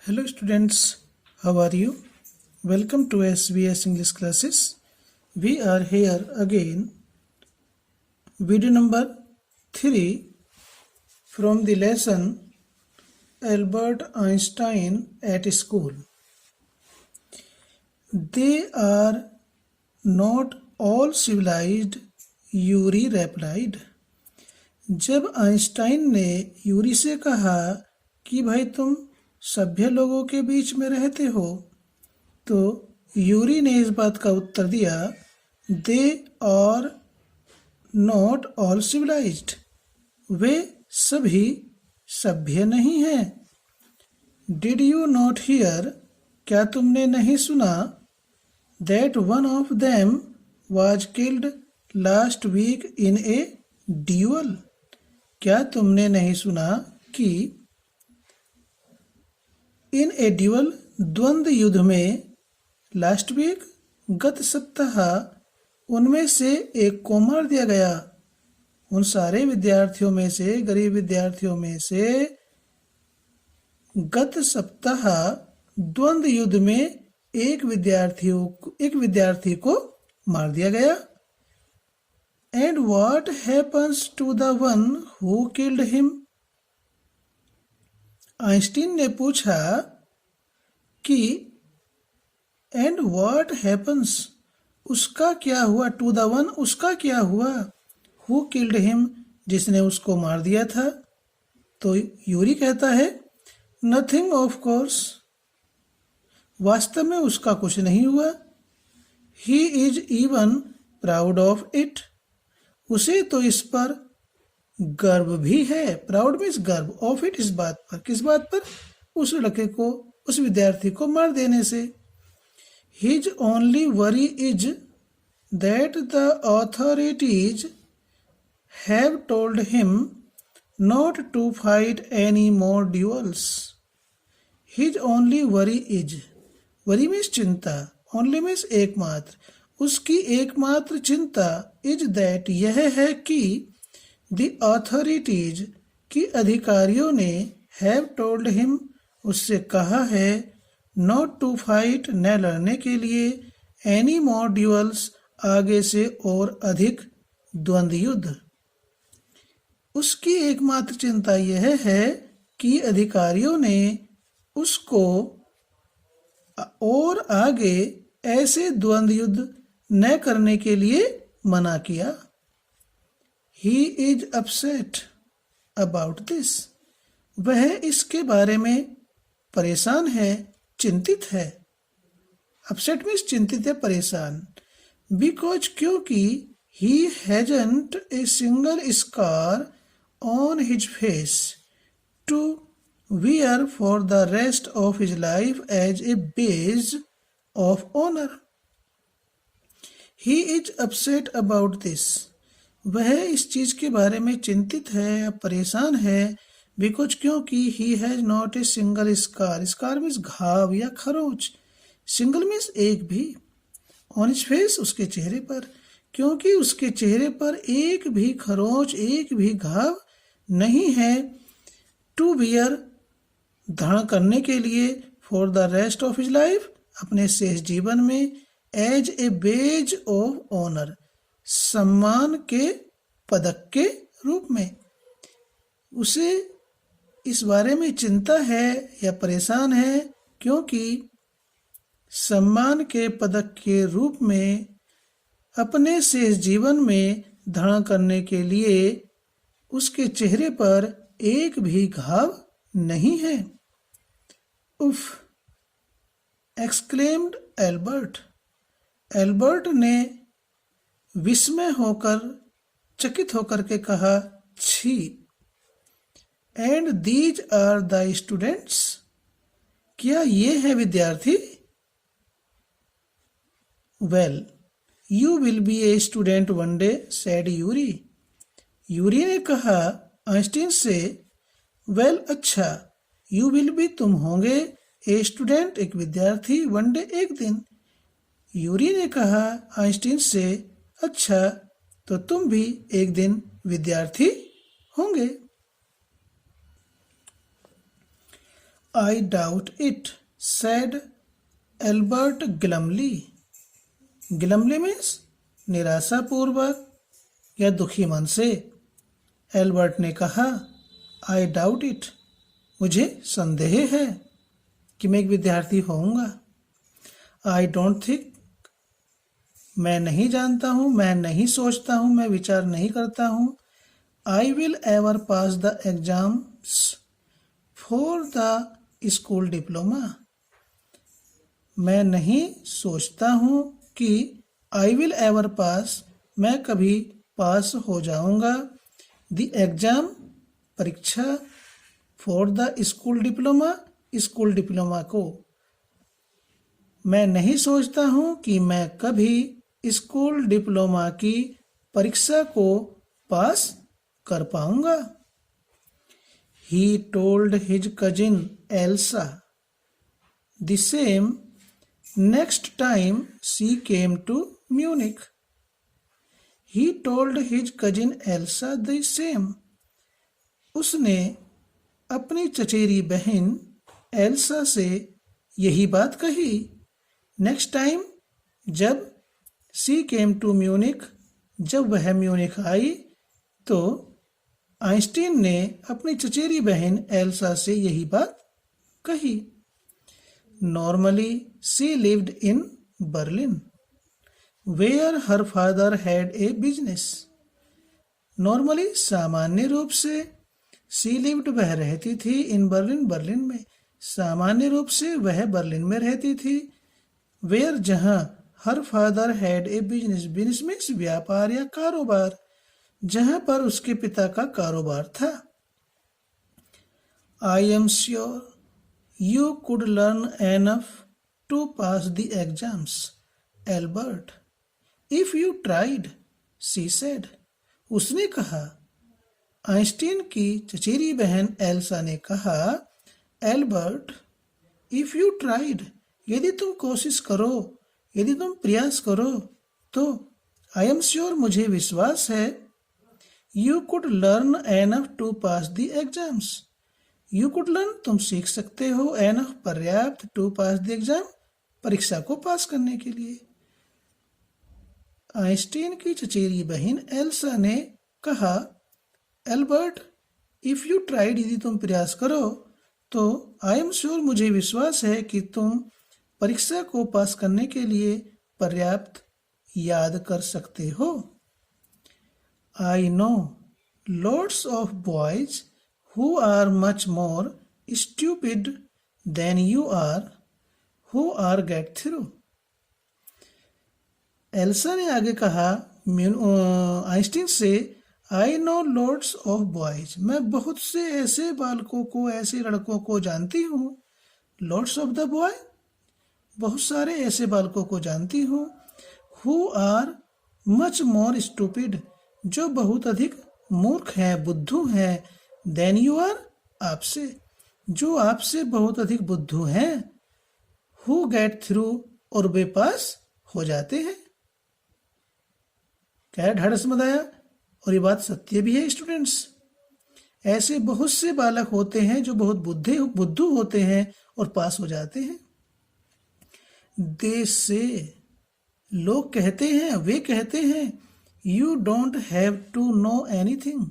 Hello students, how are you? Welcome to SBS English classes. We are here again, video number 3 from the lesson Albert Einstein at school. They are not all civilized, Yuri replied. जब Einstein ने Yuri से कहा कि भाई तुम सभ्य लोगों के बीच में रहते हो, तो यूरी ने इस बात का उत्तर दिया, they are not all civilized, वे सभी सभ्य नहीं हैं। डिड यू नॉट हियर, क्या तुमने नहीं सुना, that one of them was killed last week in a duel, क्या तुमने नहीं सुना कि इन ए ड्यूअल द्वंद्व युद्ध में लास्ट वीक गत सप्ताह उनमें से एक को मार दिया गया। उन सारे विद्यार्थियों में से, गरीब विद्यार्थियों में से गत सप्ताह द्वंद्व युद्ध में एक विद्यार्थी को मार दिया गया। And what happens to the one who killed him, Einstein ने पूछा कि एंड व्हाट हैपन्स, उसका क्या हुआ, टू द वन, उसका क्या हुआ, हु किल्ड हिम, जिसने उसको मार दिया था। तो यूरी कहता है नथिंग ऑफ कोर्स, वास्तव में उसका कुछ नहीं हुआ। He is even proud of it, उसे तो इस पर गर्व भी है। प्राउड मीन्स गर्व, ऑफ इट इस बात पर, किस बात पर, उस लड़के को, उस विद्यार्थी को मार देने से। His only worry is that the authorities have told him not to fight any more duels. His only worry is, worry means चिंता, ओनली मीन्स एकमात्र, उसकी एकमात्र चिंता, इज दैट यह है कि द ऑथोरिटीज की अधिकारियों ने हैव टोल्ड हिम, उससे कहा है, नॉट टू फाइट, न लड़ने के लिए, एनी मोर ड्यूअल्स, आगे से और अधिक द्वंद्व युद्ध। उसकी एकमात्र चिंता यह है कि अधिकारियों ने उसको और आगे ऐसे द्वंद्व युद्ध न करने के लिए मना किया। He is upset about this, वह इसके बारे में परेशान है, चिंतित है। अपसेट मीन्स चिंतित है, परेशान। बिकॉज, क्योंकि he hasn't a single scar on his face to wear for the rest of his life as a badge of honor. He is upset about this, वह इस चीज के बारे में चिंतित है या परेशान है। बिकॉज, क्योंकि he has not a single scar, scar means घाव या खरोच, सिंगल मीन्स एक भी, ऑन हिज फेस, उसके चेहरे पर, क्योंकि उसके चेहरे पर एक भी खरोच, एक भी घाव नहीं है। टू बियर, धारण करने के लिए, for the rest of his life, अपने शेष जीवन में, as a badge of honour, सम्मान के पदक के रूप में। उसे इस बारे में चिंता है या परेशान है क्योंकि सम्मान के पदक के रूप में अपने शेष जीवन में धारण करने के लिए उसके चेहरे पर एक भी घाव नहीं है। उफ, एक्सक्लेम्ड एल्बर्ट, एल्बर्ट ने विस्मय होकर, चकित होकर के कहा, छी। And these are the students, क्या ये है विद्यार्थी। Well, you will be a student one day, said Yuri, Yuri ने कहा आइंस्टीन से। वेल, अच्छा, यू विल बी, तुम होंगे, ए स्टूडेंट, एक विद्यार्थी, वन डे, एक दिन। यूरी ने कहा आइंस्टीन से, अच्छा, तो तुम भी एक दिन विद्यार्थी होंगे। I doubt it, said Albert glumly. Glumly means निराशापूर्वक या दुखी मन से। एल्बर्ट ने कहा, आई डाउट इट, मुझे संदेह है कि मैं एक विद्यार्थी होऊंगा। आई डोंट थिंक, मैं नहीं जानता हूँ, मैं नहीं सोचता हूँ, मैं विचार नहीं करता हूँ। I will ever pass the exams for the school diploma. मैं नहीं सोचता हूँ कि आई विल एवर पास, मैं कभी पास हो जाऊंगा, द एग्जाम, परीक्षा, for the school diploma, school diploma को। मैं नहीं सोचता हूँ कि मैं कभी स्कूल डिप्लोमा की परीक्षा को पास कर पाऊंगा। He told his cousin Elsa the same next time she came to Munich. He told his cousin Elsa the same. उसने अपनी चचेरी बहन एल्सा से यही बात कही। नेक्स्ट टाइम, जब सी केम टू म्यूनिक, जब वह म्यूनिक आई, तो आइंस्टीन ने अपनी चचेरी बहन एल्सा से यही बात कही। Normally she lived in Berlin where her father had a business. Normally, सामान्य रूप से, शी लिव्ड, वह रहती थी, इन बर्लिन, बर्लिन में, सामान्य रूप से वह बर्लिन में रहती थी। वेयर, जहां, हर father had a business, business means व्यापार या कारोबार, जहां पर उसके पिता का कारोबार था। I am sure you could learn enough to pass the exams, Albert, if you tried, she said. उसने कहा, आइंस्टीन की चचेरी बहन एल्सा ने कहा, एल्बर्ट, इफ यू ट्राइड, यदि तुम कोशिश करो, यदि तुम प्रयास करो, तो आई एम श्योर, मुझे विश्वास है, you could learn enough to pass the exams, you could learn, तुम सीख सकते हो, एनफ, पर्याप्त, टू पास द एग्जाम, परीक्षा को पास करने के लिए। आइंस्टीन की चचेरी बहन एल्सा ने कहा, एल्बर्ट, इफ यू ट्राइड, यदि तुम प्रयास करो, तो आई एम श्योर, मुझे विश्वास है कि तुम परीक्षा को पास करने के लिए पर्याप्त याद कर सकते हो। I know lots of boys who are much more stupid than you are, who are get through. Elsa ने आगे कहा आइंस्टीन से, I know lots of boys, मैं बहुत से ऐसे बालकों को, ऐसे लड़कों को जानती हूँ। lots of the boy, बहुत सारे ऐसे बालकों को जानती हूँ। who are much more stupid, जो बहुत अधिक मूर्ख हैं, बुद्धू हैं, देन यू आर, आपसे, जो आपसे बहुत अधिक बुद्धू हैं। हु गेट थ्रू, और वे पास हो जाते हैं। क्या ढाढ़स मत आया? और ये बात सत्य भी है स्टूडेंट्स। ऐसे बहुत से बालक होते हैं जो बहुत बुद्धू होते हैं और पास हो जाते हैं। दे से, लोग कहते हैं, वे कहते हैं, you don't have to know anything,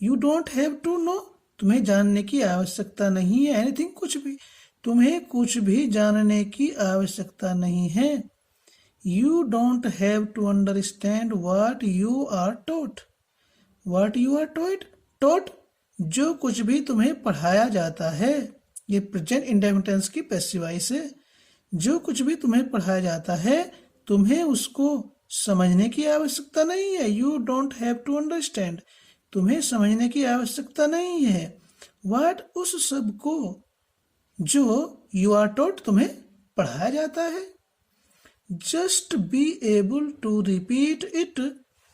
you don't have to know, तुम्हें जानने की आवश्यकता नहीं है, एनीथिंग, कुछ भी, तुम्हें कुछ भी जानने की आवश्यकता नहीं है। You don't have to understand what you are taught, what you are taught, जो कुछ भी तुम्हें पढ़ाया जाता है। ये प्रेजेंट इंडेफिनिट टेंस की पैसिव वॉइस है। जो कुछ भी तुम्हें पढ़ाया जाता है, तुम्हें उसको समझने की आवश्यकता नहीं है। You don't have to understand, तुम्हें समझने की आवश्यकता नहीं है। व्हाट, उस सब को जो यू आर टॉट, तुम्हें पढ़ाया जाता है। Just be able to repeat it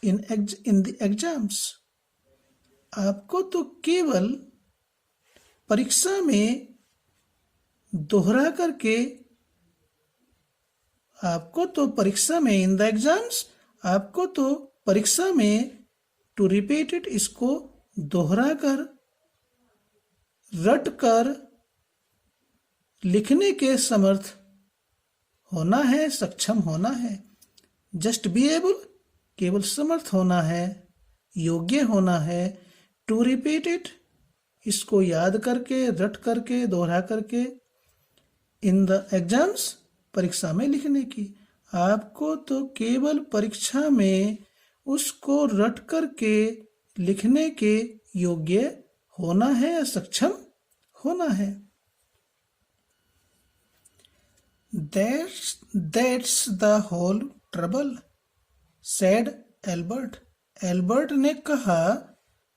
in the exams, आपको तो केवल परीक्षा में दोहरा करके, आपको तो परीक्षा में, इन द एग्जाम्स, आपको तो परीक्षा में, टू रिपीट इट, इसको दोहरा कर, रट कर, लिखने के समर्थ होना है, सक्षम होना है। जस्ट बी एबल केवल समर्थ होना है, योग्य होना है। टू रिपीट इट इसको याद करके, रट करके, दोहरा करके। इन द एग्जाम्स परीक्षा में लिखने की। आपको तो केवल परीक्षा में उसको रट करके लिखने के योग्य होना है या सक्षम होना है। That's the whole trouble, said Albert. Albert ने कहा,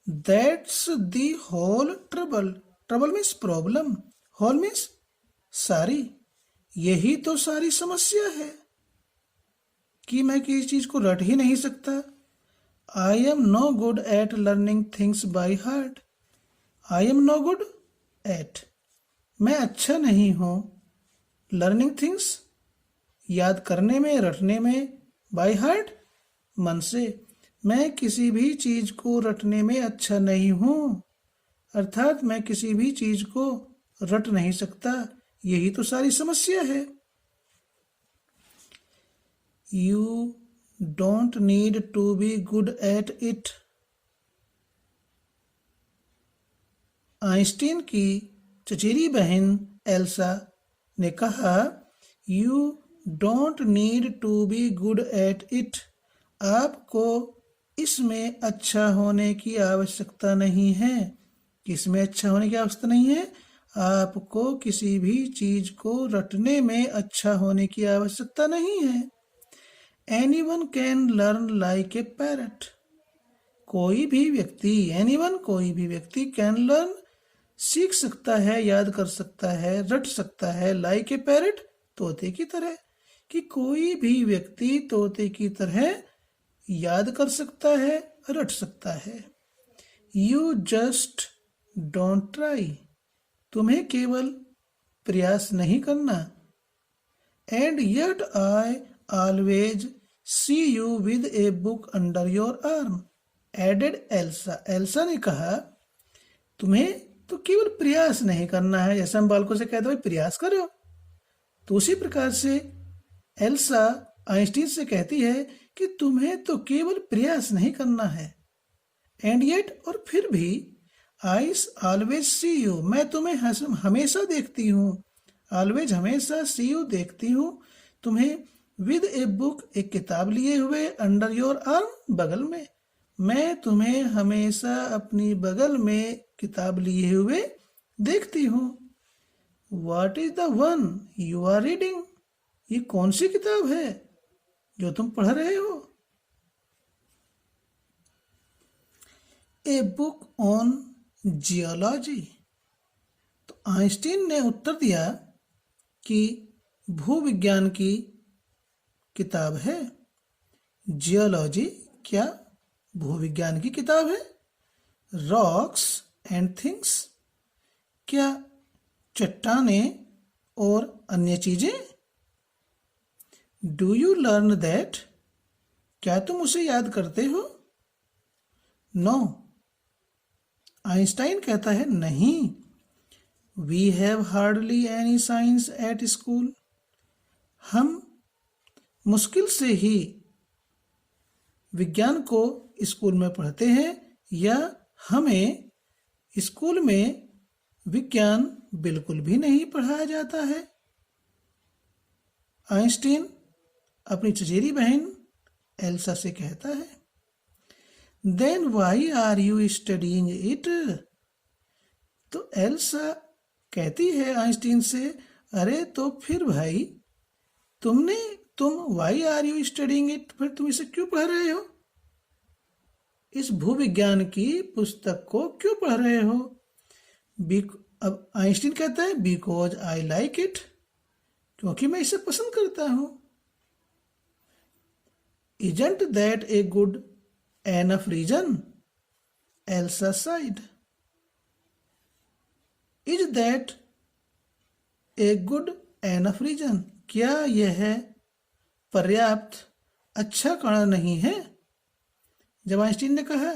That's the whole trouble. Trouble means problem. Whole means सारी। यही तो सारी समस्या है कि मैं किसी चीज को रट ही नहीं सकता। I am no good at learning things by heart. I am no good at. मैं अच्छा नहीं हूं लर्निंग थिंग्स याद करने में, रटने में, बाय हार्ट मन से। मैं किसी भी चीज को रटने में अच्छा नहीं हूं, अर्थात मैं किसी भी चीज को रट नहीं सकता। यही तो सारी समस्या है। You don't need to be good at it. Einstein की चचेरी बहन एल्सा ने कहा, you don't need to be good at it. आपको इसमें अच्छा होने की आवश्यकता नहीं है। किसमें अच्छा होने की आवश्यकता नहीं है? आपको किसी भी चीज को रटने में अच्छा होने की आवश्यकता नहीं है। Anyone can learn like a parrot. कोई भी व्यक्ति, एनीवन कोई भी व्यक्ति, कैन लर्न सीख सकता है, याद कर सकता है, रट सकता है, लाइक ए पैरट तोते की तरह। कि कोई भी व्यक्ति तोते की तरह याद कर सकता है, रट सकता है। You just don't try. तुम्हें केवल प्रयास नहीं करना। And yet I always see you with a book under your arm, added Elsa. Elsa ने कहा, तुम्हें तो केवल प्रयास नहीं करना है। जैसे हम बालकों से कहते हैं प्रयास करो, तो उसी प्रकार से एल्सा आइंस्टीन से कहती है कि तुम्हें तो केवल प्रयास नहीं करना है। एंड येट और फिर भी, आई ऑलवेज सी यू, मैं तुम्हें हमेशा देखती हूँ। ऑलवेज हमेशा, सी यू देखती हूँ तुम्हें। विद ए बुक एक किताब लिए हुए, अंडर योर आर्म बगल में। मैं तुम्हें हमेशा अपनी बगल में किताब लिए हुए देखती हूँ। What is the one you are reading? ये कौन सी किताब है जो तुम पढ़ रहे हो? A book on geology. तो आइंस्टीन ने उत्तर दिया कि भूविज्ञान की किताब है। जियोलॉजी क्या भूविज्ञान की किताब है? रॉक्स एंड थिंग्स क्या चट्टानें और अन्य चीजें? Do you learn that? क्या तुम उसे याद करते हो? नो। आइंस्टाइन कहता है नहीं। We have hardly any science at school. हम मुश्किल से ही विज्ञान को स्कूल में पढ़ते हैं, या हमें स्कूल में विज्ञान बिल्कुल भी नहीं पढ़ाया जाता है। आइंस्टीन अपनी चचेरी बहन एल्सा से कहता है, then why are you studying it? तो एल्सा कहती है आइंस्टीन से, अरे तो फिर भाई तुम why are you studying it, फिर तुम इसे क्यों पढ़ रहे हो? इस भूविज्ञान की पुस्तक को क्यों पढ़ रहे हो? अब आइंस्टीन कहता है, बिकॉज आई लाइक इट, क्योंकि मैं इसे पसंद करता हूं। Isn't that a good enough reason? Elsa said. Is that a good enough reason? क्या यह पर्याप्त अच्छा कारण नहीं है? जब आइंस्टीन ने कहा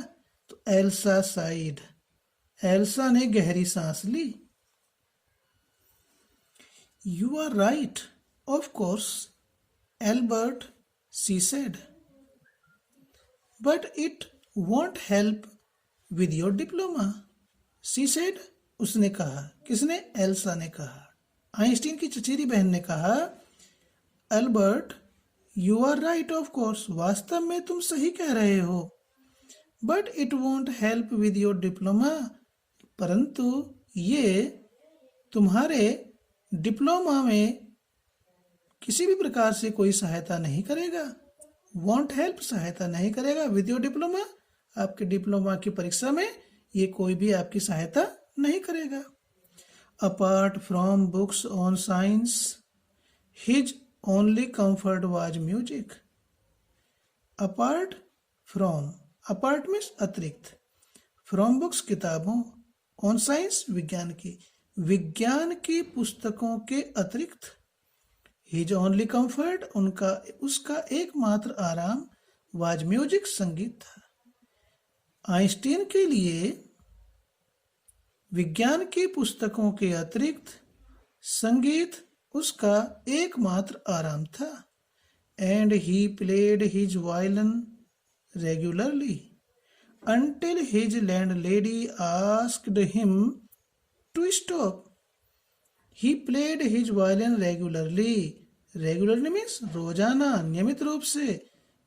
तो एल्सा साइड, एल्सा ने गहरी सांस ली। You are right, of course, Albert, she said. But it won't help with your diploma, she said. उसने कहा. किसने? एल्सा ने कहा. आइंस्टीन की चचेरी बहन ने कहा, Albert, you are right of course, वास्तव में तुम सही कह रहे हो. But it won't help with your diploma, परंतु ये तुम्हारे डिप्लोमा में किसी भी प्रकार से कोई सहायता नहीं करेगा. वॉन्ट हेल्प, सहायता नहीं करेगा. विद योर डिप्लोमा, आपके डिप्लोमा की परीक्षा में ये कोई भी आपकी सहायता नहीं करेगा. Apart from books on science, his only comfort was music. Apart from, apart means अतिरिक्त, फ्रॉम बुक्स किताबों, ऑन साइंस विज्ञान की, विज्ञान की पुस्तकों के अतिरिक्त, हिज ओनली कंफर्ट, उनका उसका एकमात्र आराम, वाज म्यूजिक, संगीत था. आइंस्टीन के लिए विज्ञान की पुस्तकों के अतिरिक्त संगीत उसका एकमात्र आराम था. And he played his violin regularly until his landlady asked him to stop. He played his violin regularly. Regularly means रोजाना, नियमित रूप से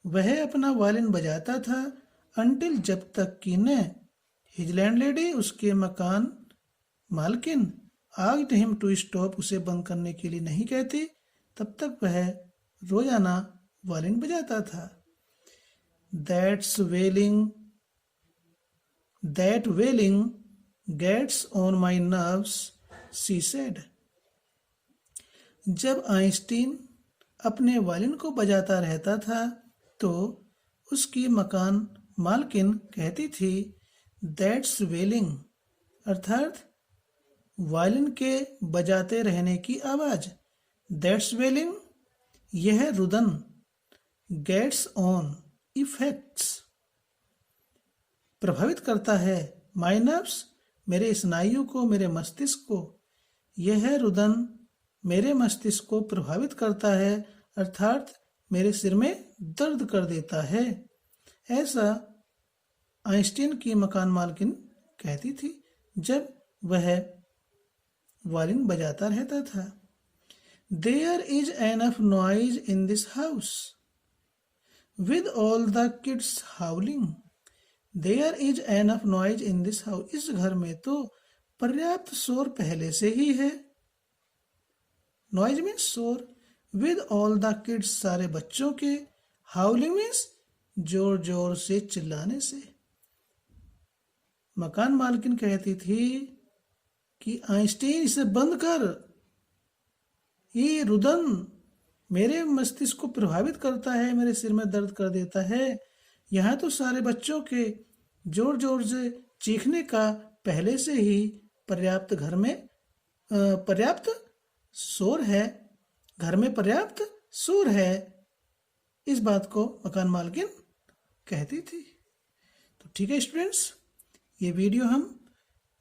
वह अपना वायलिन बजाता था. until, जब तक कि न, his landlady, उसके मकान मालकिन, asked him to stop, उसे बंद करने के लिए नहीं कहती, तब तक वह रोजाना वायलिन बजाता था. That wailing gets on my nerves, she said. जब आइंस्टीन अपने वायलिन को बजाता रहता था तो उसकी मकान मालकिन कहती थी, दैट्स वेलिंग, अर्थात वायलिन के बजाते रहने की आवाज. दैट्स वेलिंग, यह रुदन, गेट्स ऑन, इफेक्ट्स, प्रभावित करता है, माई नर्व्स, मेरे स्नायु को, मेरे मस्तिष्क को. यह रुदन मेरे मस्तिष्क को प्रभावित करता है, अर्थात मेरे सिर में दर्द कर देता है. ऐसा आइंस्टीन की मकान मालकिन कहती थी जब वह वायलिन बजाता रहता था. There is enough noise in this house with all the kids howling. There is enough noise in this house, इस घर में तो पर्याप्त शोर पहले से ही है. नॉइज मीन्स शोर, विद ऑल द किड्स, सारे बच्चों के, हाउलिंग मीन्स जोर जोर से चिल्लाने से. मकान मालकिन कहती थी कि आइंस्टीन, इसे बंद कर, ये रुदन मेरे मस्तिष्क को प्रभावित करता है, मेरे सिर में दर्द कर देता है. यहाँ तो सारे बच्चों के जोर जोर से चीखने का पहले से ही पर्याप्त घर में पर्याप्त शोर है, घर में पर्याप्त शोर है. इस बात को मकान मालकिन कहती थी. तो ठीक है स्टूडेंट्स, ये वीडियो हम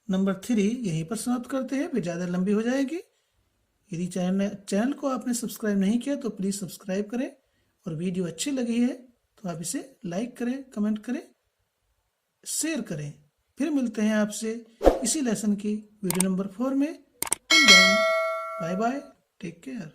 नंबर 3 यहीं पर समाप्त करते हैं, फिर ज़्यादा लंबी हो जाएगी. यदि चैनल को आपने सब्सक्राइब नहीं किया तो प्लीज़ सब्सक्राइब करें, और वीडियो अच्छी लगी है तो आप इसे लाइक करें, कमेंट करें, शेयर करें. फिर मिलते हैं आपसे इसी लेसन की वीडियो नंबर 4 में. Bye bye, take care.